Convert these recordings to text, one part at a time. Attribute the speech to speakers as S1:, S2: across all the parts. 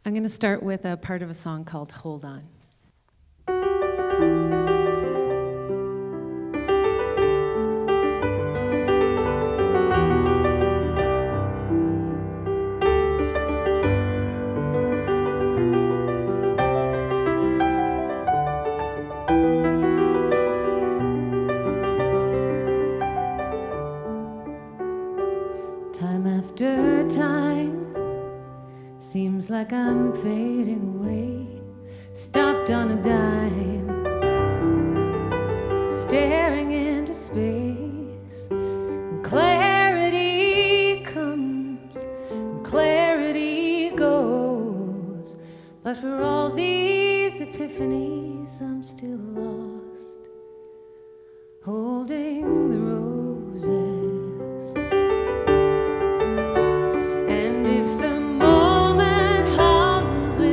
S1: I'm going to start with a part of a song called Hold On. Time after time, seems like I'm fading away, stopped on a dime, staring into space. And clarity comes, and clarity goes. But for all these epiphanies, I'm still lost, holding the roses.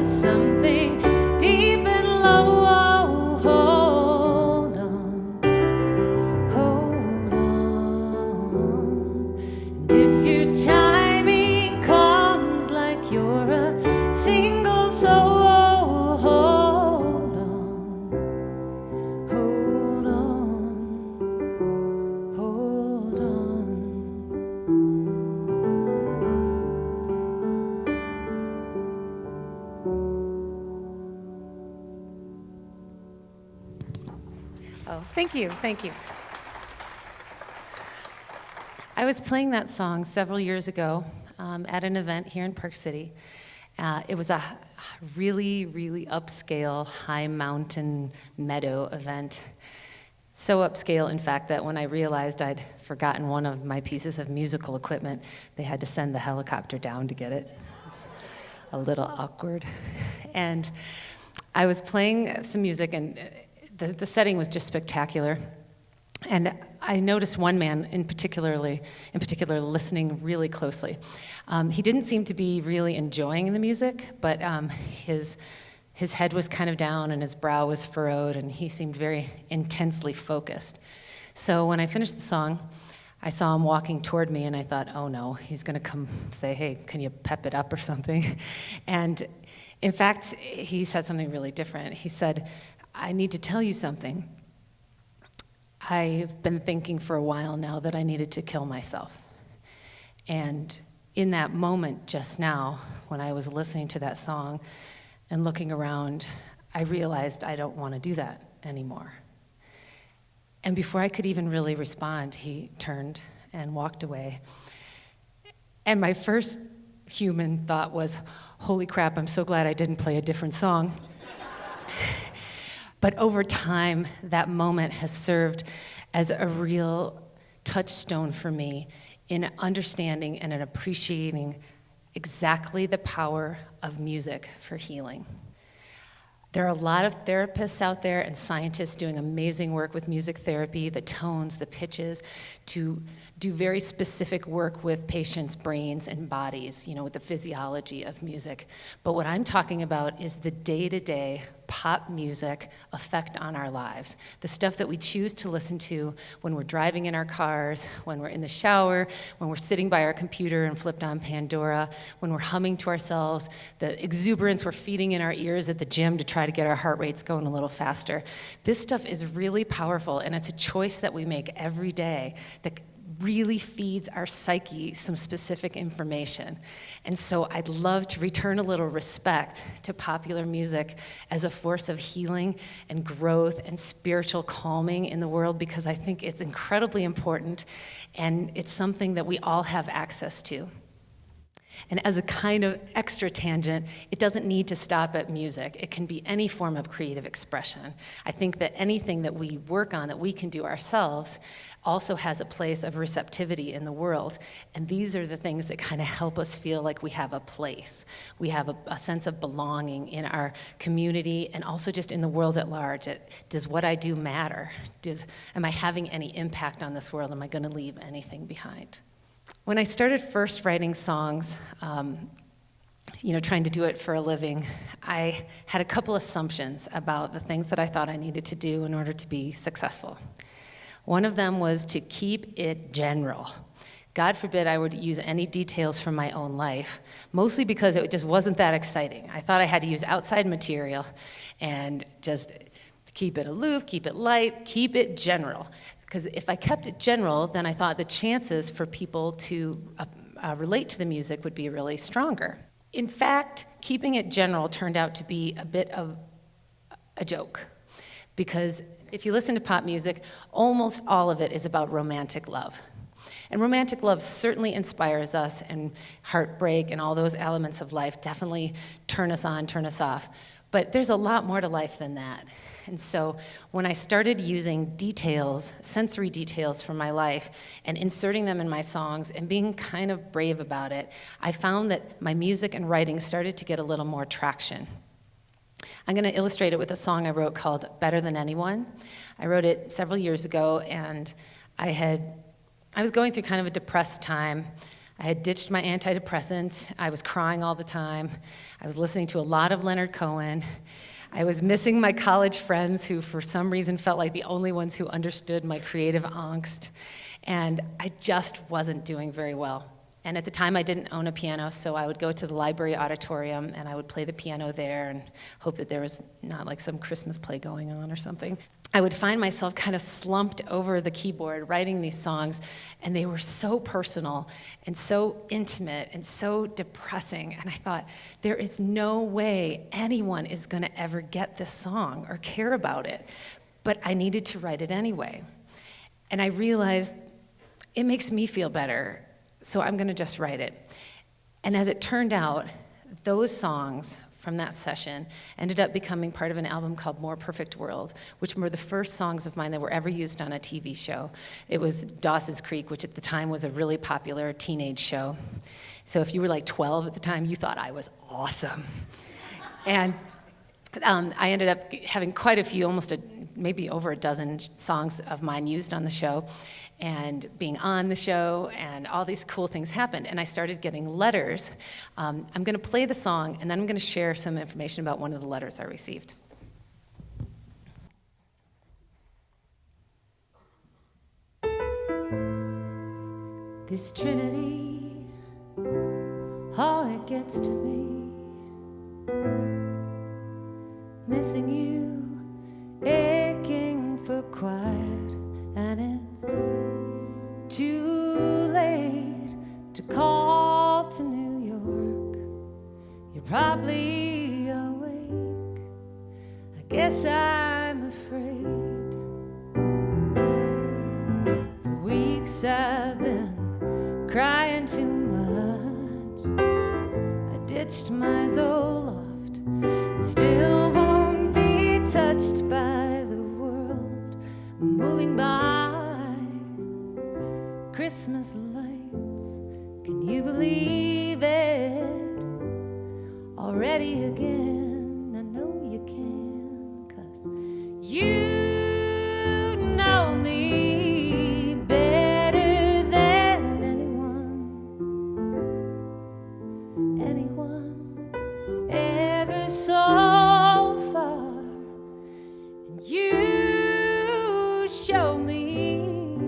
S1: Something deep and low, hold on, hold on. And if your timing comes like you're a single soul, hold on, hold on, hold on. Oh, thank you, thank you. I was playing that song several years ago at an event here in Park City. It was a really, really upscale, high mountain meadow event. So upscale, in fact, that when I realized I'd forgotten one of my pieces of musical equipment, they had to send the helicopter down to get it. It's a little awkward. And I was playing some music, and the setting was just spectacular. And I noticed one man in particular listening really closely. He didn't seem to be really enjoying the music, but his head was kind of down and his brow was furrowed, and he seemed very intensely focused. So when I finished the song, I saw him walking toward me, and I thought, oh no, he's gonna come say, hey, can you pep it up or something? And in fact, he said something really different. He said, I need to tell you something. I've been thinking for a while now that I needed to kill myself. And in that moment just now, when I was listening to that song and looking around, I realized I don't want to do that anymore. And before I could even really respond, he turned and walked away. And my first human thought was, holy crap, I'm so glad I didn't play a different song. But over time, that moment has served as a real touchstone for me in understanding and in appreciating exactly the power of music for healing. There are a lot of therapists out there and scientists doing amazing work with music therapy, the tones, the pitches, to do very specific work with patients' brains and bodies, with the physiology of music. But what I'm talking about is the day-to-day pop music effect on our lives. The stuff that we choose to listen to when we're driving in our cars, when we're in the shower, when we're sitting by our computer and flipped on Pandora, when we're humming to ourselves, the exuberance we're feeding in our ears at the gym to try to get our heart rates going a little faster. This stuff is really powerful, and it's a choice that we make every day that really feeds our psyche some specific information. And so I'd love to return a little respect to popular music as a force of healing and growth and spiritual calming in the world, because I think it's incredibly important, and it's something that we all have access to. And as a kind of extra tangent, it doesn't need to stop at music. It can be any form of creative expression. I think that anything that we work on, that we can do ourselves, also has a place of receptivity in the world. And these are the things that kind of help us feel like we have a place. We have a sense of belonging in our community and also just in the world at large. Does what I do matter? Am I having any impact on this world? Am I going to leave anything behind? When I started first writing songs, trying to do it for a living, I had a couple assumptions about the things that I thought I needed to do in order to be successful. One of them was to keep it general, God forbid I would use any details from my own life, mostly because it just wasn't that exciting. I thought I had to use outside material and just keep it aloof, keep it light, keep it general. Because if I kept it general, then I thought the chances for people to relate to the music would be really stronger. In fact, keeping it general turned out to be a bit of a joke. Because if you listen to pop music, almost all of it is about romantic love. And romantic love certainly inspires us, and heartbreak and all those elements of life definitely turn us on, turn us off. But there's a lot more to life than that. And so when I started using details, sensory details from my life, and inserting them in my songs and being kind of brave about it, I found that my music and writing started to get a little more traction. I'm going to illustrate it with a song I wrote called Better Than Anyone. I wrote it several years ago, and I was going through kind of a depressed time. I had ditched my antidepressant. I was crying all the time. I was listening to a lot of Leonard Cohen. I was missing my college friends who, for some reason, felt like the only ones who understood my creative angst. And I just wasn't doing very well. And at the time, I didn't own a piano, so I would go to the library auditorium, and I would play the piano there and hope that there was not like some Christmas play going on or something. I would find myself kind of slumped over the keyboard writing these songs, and they were so personal and so intimate and so depressing. And I thought, there is no way anyone is going to ever get this song or care about it. But I needed to write it anyway. And I realized it makes me feel better, so I'm going to just write it. And as it turned out, those songs from that session ended up becoming part of an album called More Perfect World, which were the first songs of mine that were ever used on a TV show. It was Dawson's Creek, which at the time was a really popular teenage show. So if you were like 12 at the time, you thought I was awesome. And I ended up having quite a few, maybe over a dozen songs of mine used on the show, and being on the show, and all these cool things happened. And I started getting letters. I'm going to play the song, and then I'm going to share some information about one of the letters I received. This Trinity, oh, it gets to me. Missing you, aching for quiet, and it's too late to call to New York. You're probably awake. I guess I'm afraid. For weeks I've been crying too much. I ditched my Zoloft and still won't be touched by the world moving by. Christmas lights, can you believe it? Already again, I know you can, 'cause you know me better than anyone ever so far. And you show me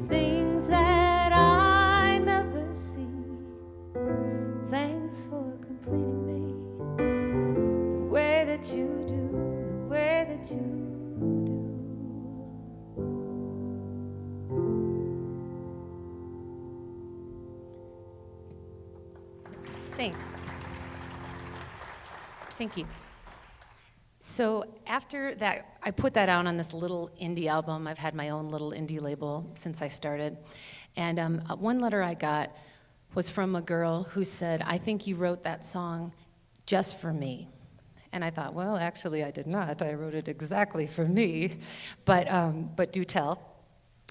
S1: things that I never see. Thanks for completing me the way that you do, the way that you do. Thanks. Thank you. So after that, I put that out on this little indie album. I've had my own little indie label since I started. And one letter I got was from a girl who said, "I think you wrote that song just for me." And I thought, well, actually I did not. I wrote it exactly for me, but do tell.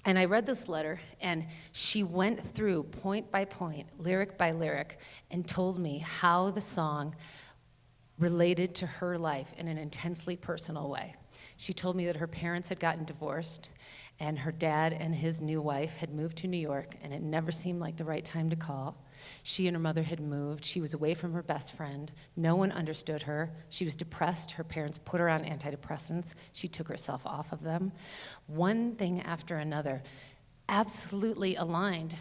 S1: And I read this letter, and she went through point by point, lyric by lyric, and told me how the song related to her life in an intensely personal way. She told me that her parents had gotten divorced, and her dad and his new wife had moved to New York, and it never seemed like the right time to call. She and her mother had moved. She was away from her best friend. No one understood her. She was depressed. Her parents put her on antidepressants. She took herself off of them. One thing after another absolutely aligned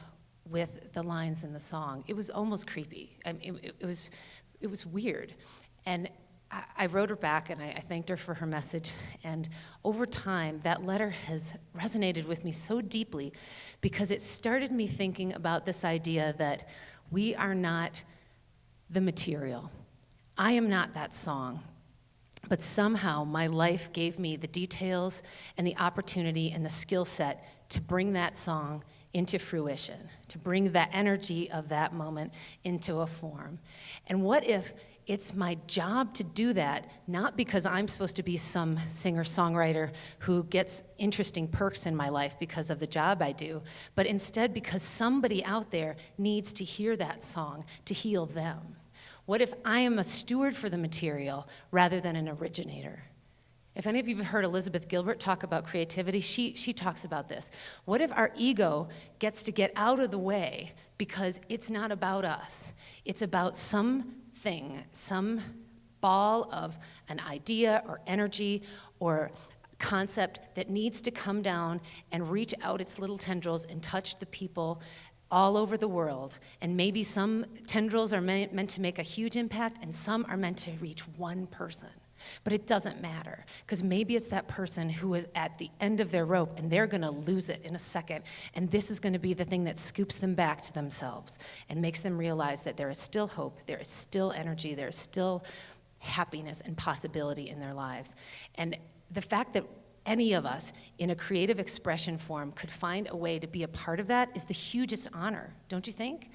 S1: with the lines in the song. It was almost creepy. I mean, it was weird. And I wrote her back, and I thanked her for her message. And over time, that letter has resonated with me so deeply because it started me thinking about this idea that we are not the material. I am not that song. But somehow my life gave me the details and the opportunity and the skill set to bring that song into fruition, to bring that energy of that moment into a form. And what if it's my job to do that, not because I'm supposed to be some singer-songwriter who gets interesting perks in my life because of the job I do, but instead because somebody out there needs to hear that song to heal them? What if I am a steward for the material rather than an originator? If any of you have heard Elizabeth Gilbert talk about creativity, she talks about this. What if our ego gets to get out of the way because it's not about us? It's about something, some ball of an idea or energy or concept that needs to come down and reach out its little tendrils and touch the people all over the world. And maybe some tendrils are meant to make a huge impact and some are meant to reach one person. But it doesn't matter, because maybe it's that person who is at the end of their rope and they're gonna lose it in a second, and this is gonna be the thing that scoops them back to themselves and makes them realize that there is still hope, there is still energy, there is still happiness and possibility in their lives. And the fact that any of us in a creative expression form could find a way to be a part of that is the hugest honor, don't you think?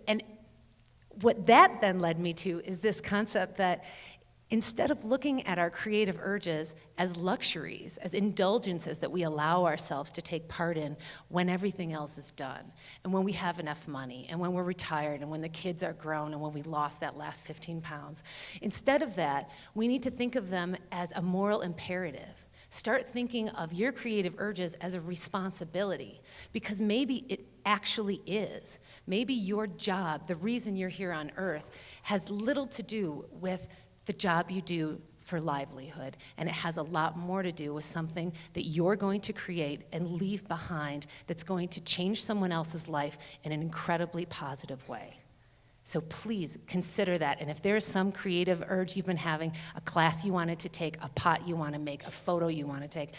S1: And what that then led me to is this concept that instead of looking at our creative urges as luxuries, as indulgences that we allow ourselves to take part in when everything else is done, and when we have enough money, and when we're retired, and when the kids are grown, and when we lost that last 15 pounds, instead of that, we need to think of them as a moral imperative. Start thinking of your creative urges as a responsibility, because maybe it actually is. Maybe your job, the reason you're here on earth, has little to do with the job you do for livelihood, and it has a lot more to do with something that you're going to create and leave behind that's going to change someone else's life in an incredibly positive way. So please consider that, and if there is some creative urge you've been having, a class you wanted to take, a pot you want to make, a photo you want to take,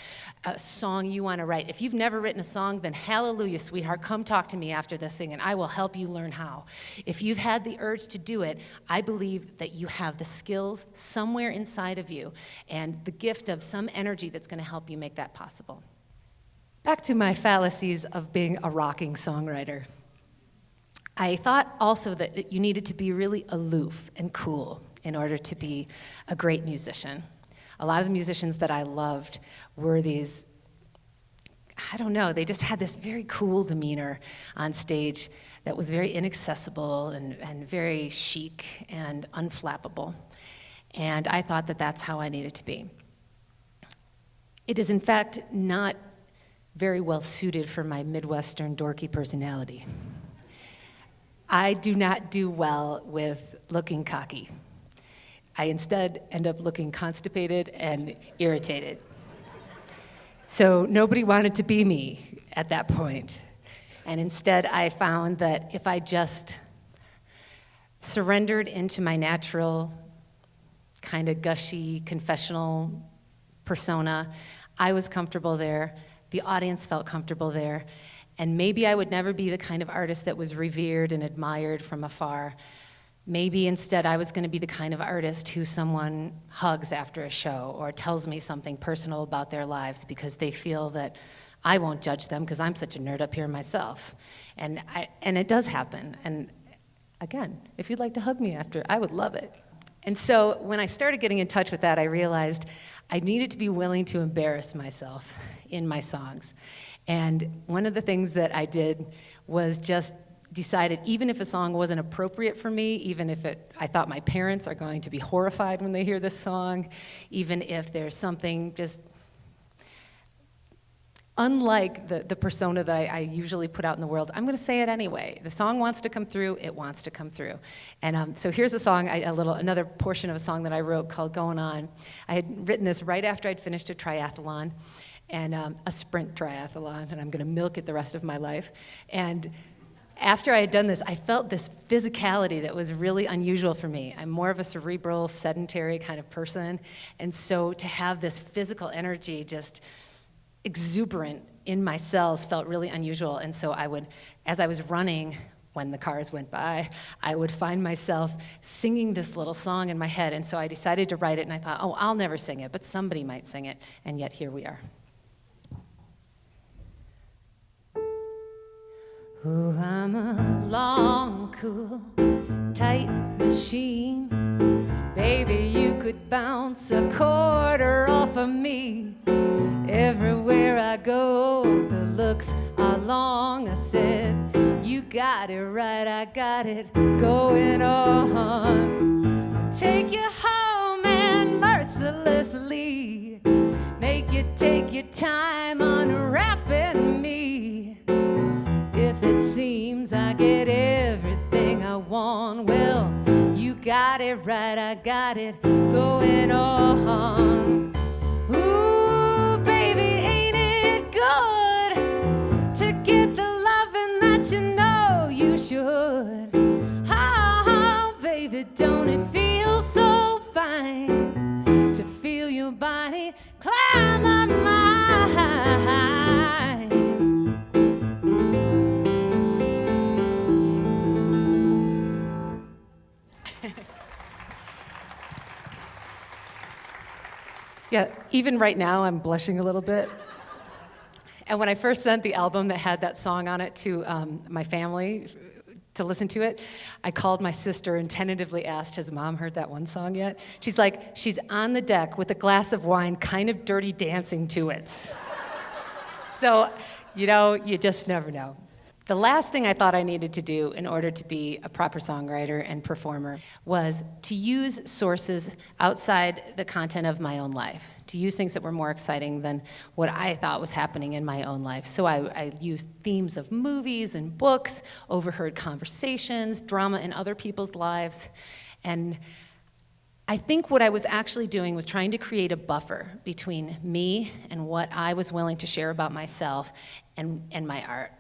S1: a song you want to write. If you've never written a song, then hallelujah, sweetheart, come talk to me after this thing and I will help you learn how. If you've had the urge to do it, I believe that you have the skills somewhere inside of you and the gift of some energy that's going to help you make that possible. Back to my fallacies of being a rocking songwriter. I thought also that you needed to be really aloof and cool in order to be a great musician. A lot of the musicians that I loved were these, I don't know, they just had this very cool demeanor on stage that was very inaccessible and very chic and unflappable. And I thought that that's how I needed to be. It is in fact not very well suited for my Midwestern dorky personality. I do not do well with looking cocky. I instead end up looking constipated and irritated. So nobody wanted to be me at that point. And instead I found that if I just surrendered into my natural, kind of gushy, confessional persona, I was comfortable there, the audience felt comfortable there, and maybe I would never be the kind of artist that was revered and admired from afar. Maybe instead I was going to be the kind of artist who someone hugs after a show or tells me something personal about their lives because they feel that I won't judge them because I'm such a nerd up here myself. And it does happen. And again, if you'd like to hug me after, I would love it. And so when I started getting in touch with that, I realized I needed to be willing to embarrass myself in my songs. And one of the things that I did was just decided, even if a song wasn't appropriate for me, even if I thought my parents are going to be horrified when they hear this song, even if there's something just unlike the persona that I usually put out in the world, I'm going to say it anyway. The song wants to come through, it wants to come through. And so here's a song, another portion of a song that I wrote called Going On. I had written this right after I'd finished a triathlon, and a sprint triathlon, and I'm going to milk it the rest of my life. And after I had done this, I felt this physicality that was really unusual for me. I'm more of a cerebral, sedentary kind of person, and so to have this physical energy just exuberant in my cells felt really unusual. And so I would, as I was running, when the cars went by, I would find myself singing this little song in my head. And so I decided to write it, and I thought, oh, I'll never sing it, but somebody might sing it. And yet here we are. Oh, I'm a long, cool, tight machine. Baby, you could bounce a quarter off of me. Everywhere I go, the looks are long. I said, you got it right, I got it going on. I'll take you home and mercilessly make you take your time unwrapping me. If it seems I get everything I want, well, you got it right, I got it going on. Ooh, baby, ain't it good to get the loving that you know you should? Oh, baby, don't it feel so fine to feel your body climb up mine? Yeah, even right now, I'm blushing a little bit. And when I first sent the album that had that song on it to my family to listen to it, I called my sister and tentatively asked, has Mom heard that one song yet? She's like, she's on the deck with a glass of wine, kind of dirty dancing to it. So, you know, you just never know. The last thing I thought I needed to do in order to be a proper songwriter and performer was to use sources outside the content of my own life, to use things that were more exciting than what I thought was happening in my own life. So I used themes of movies and books, overheard conversations, drama in other people's lives, and I think what I was actually doing was trying to create a buffer between me and what I was willing to share about myself and my art.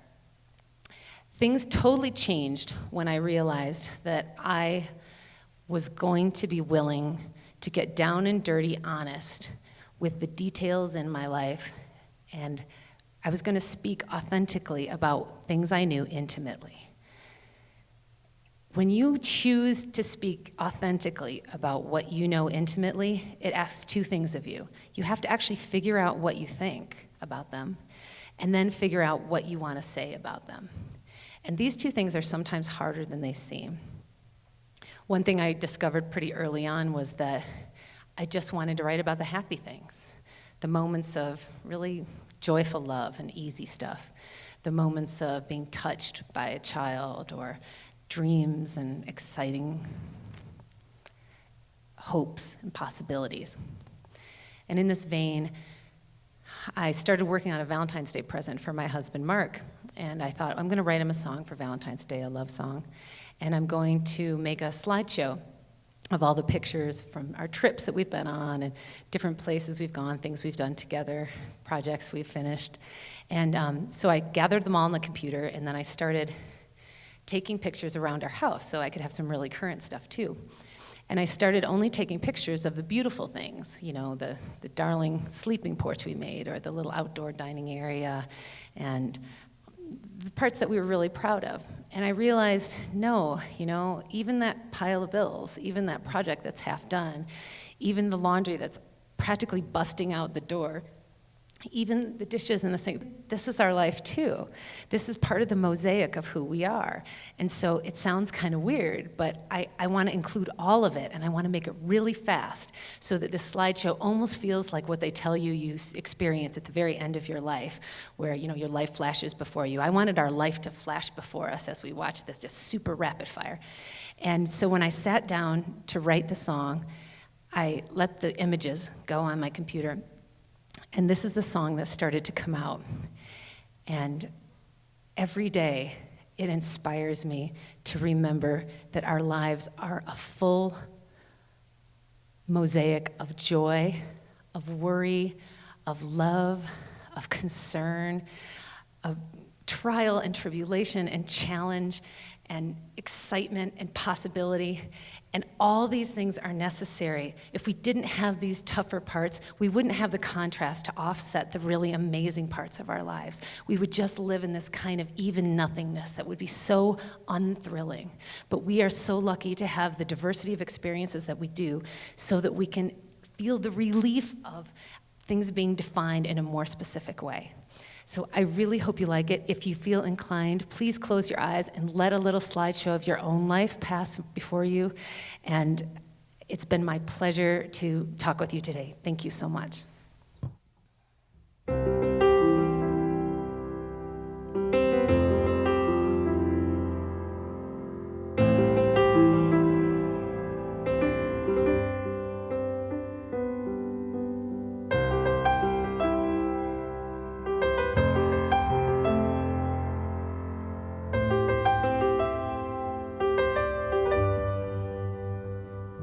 S1: Things totally changed when I realized that I was going to be willing to get down and dirty honest with the details in my life, and I was going to speak authentically about things I knew intimately. When you choose to speak authentically about what you know intimately, it asks two things of you. You have to actually figure out what you think about them, and then figure out what you want to say about them. And these two things are sometimes harder than they seem. One thing I discovered pretty early on was that I just wanted to write about the happy things, the moments of really joyful love and easy stuff, the moments of being touched by a child, or dreams and exciting hopes and possibilities. And in this vein, I started working on a Valentine's Day present for my husband, Mark. And I thought, I'm going to write him a song for Valentine's Day, a love song. And I'm going to make a slideshow of all the pictures from our trips that we've been on and different places we've gone, things we've done together, projects we've finished. And so I gathered them all on the computer, and then I started taking pictures around our house so I could have some really current stuff too. And I started only taking pictures of the beautiful things, you know, the darling sleeping porch we made, or the little outdoor dining area, and the parts that we were really proud of. And I realized, no, you know, even that pile of bills, even that project that's half done, even the laundry that's practically busting out the door, even the dishes in the sink, this is our life too. This is part of the mosaic of who we are. And so it sounds kind of weird, but I want to include all of it, and I want to make it really fast so that this slideshow almost feels like what they tell you you experience at the very end of your life, where, you know, your life flashes before you. I wanted our life to flash before us as we watch this, just super rapid fire. And so when I sat down to write the song, I let the images go on my computer. And this is the song that started to come out. And every day, it inspires me to remember that our lives are a full mosaic of joy, of worry, of love, of concern, of trial and tribulation and challenge and excitement and possibility. And all these things are necessary. If we didn't have these tougher parts, we wouldn't have the contrast to offset the really amazing parts of our lives. We would just live in this kind of even nothingness that would be so unthrilling. But we are so lucky to have the diversity of experiences that we do so that we can feel the relief of things being defined in a more specific way. So I really hope you like it. If you feel inclined, please close your eyes and let a little slideshow of your own life pass before you. And it's been my pleasure to talk with you today. Thank you so much.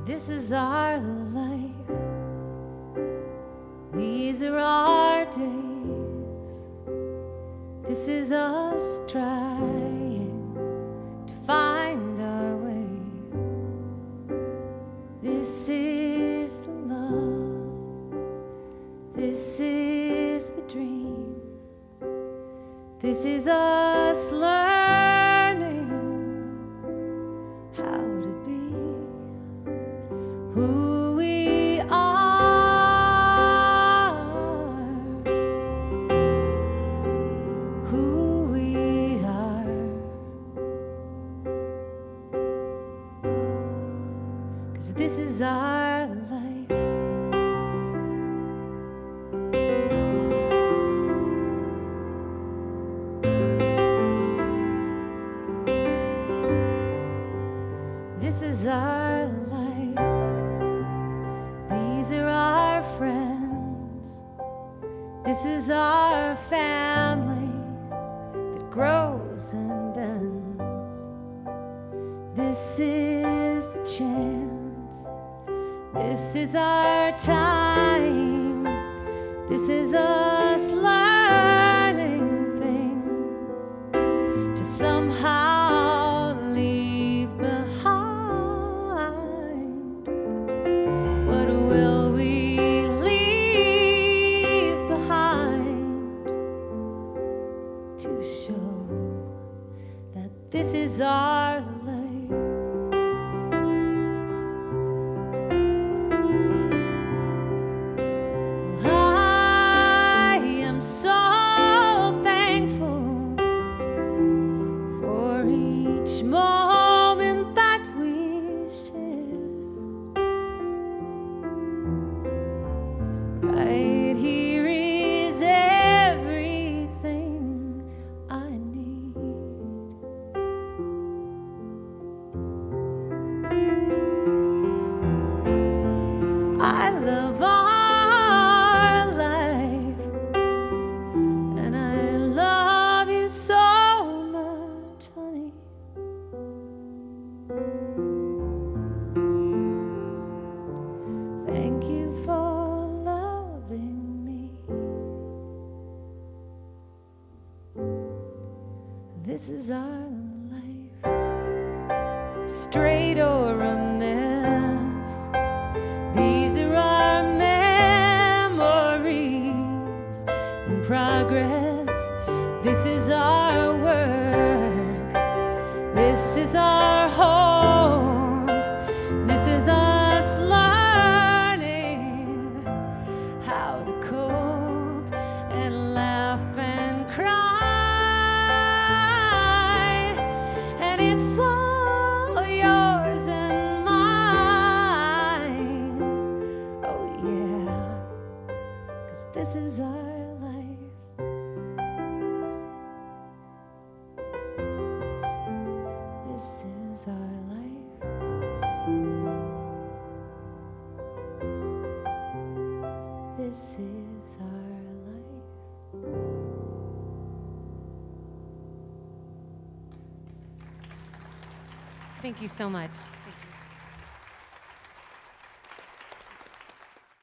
S1: This is our life. These are our days. This is us trying to find our way. This is the love. This is the dream. This is us learning how to be who we are, who we are. 'Cause this is our life. This is our life. These are our friends. This is our family that grows and bends. This is the chance. This is our time. This is us learning things to somehow leave behind. What will we leave behind to show that this is our life? I am so thankful for each moment that we share. Right here is everything I need. I love our life, and I love you so much, honey. Thank you for loving me. This is our life, straight or a mess. These are our memories in progress. This is our work. This is our hope. This is us learning how to cope and laugh and cry. And it's all yours and mine. Oh yeah, 'cause this is our life. This is our life. This is our life. Thank you so much.